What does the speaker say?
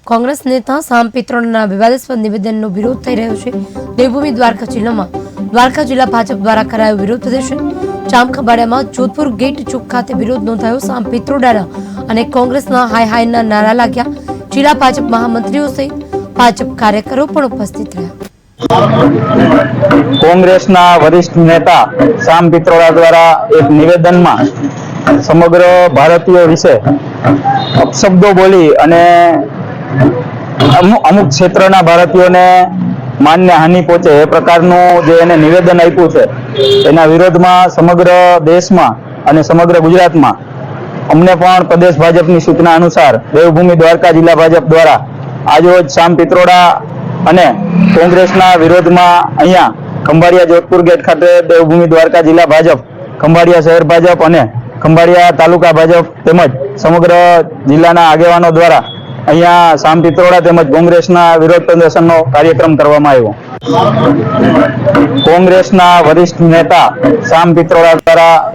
કોંગ્રેસ નેતા સામ પિત્રોડાના વિવાદાસ્પદ નિવેદનનો વિરોધ થઈ રહ્યો છે। દેવભૂમિ દ્વારકા જિલ્લામાં દ્વારકા જિલ્લા ભાજપ દ્વારા કરાયો વિરોધ પ્રદર્શન। ચામખંભાળિયામાં જોધપુર ગેટ ચોક ખાતે વિરોધ નોંધાયો। સામ પિત્રોડાના અને કોંગ્રેસના હાય હાયના નારા લાગ્યા। જિલ્લા ભાજપ મહામંત્રીઓ સહિત ભાજપ કાર્યકરો પણ ઉપસ્થિત રહ્યા। કોંગ્રેસના વરિષ્ઠ નેતા સામ પિત્રોડા દ્વારા એક નિવેદનમાં સમગ્ર ભારતીય વિશે અપશબ્દો બોલી અને અમુક ક્ષેત્રના ભારતીયોને માનને હાનિ પહોંચે એ પ્રકારનું જે એને નિવેદન આપ્યું છે એના વિરોધમાં સમગ્ર દેશમાં અને સમગ્ર ગુજરાતમાં અમને પણ પ્રદેશ ભાજપની સૂચના અનુસાર દેવભૂમિ દ્વારકા જિલ્લા ભાજપ દ્વારા આજરોજ સામ પિત્રોડા અને કોંગ્રેસના વિરોધમાં અહીંયા ખંભાળિયા જોધપુર ગેટ ખાતે દેવભૂમિ દ્વારકા જિલ્લા ભાજપ, ખંભાળિયા શહેર ભાજપ અને ખંભાળિયા તાલુકા ભાજપ તેમજ સમગ્ર જિલ્લાના આગેવાનો દ્વારા અહીંયા સામ પિત્રોડા તેમજ કોંગ્રેસના વિરોધ પ્રદર્શનનો કાર્યક્રમ કરવામાં આવ્યો। કોંગ્રેસના વરિષ્ઠ નેતા સામ પિત્રોડા દ્વારા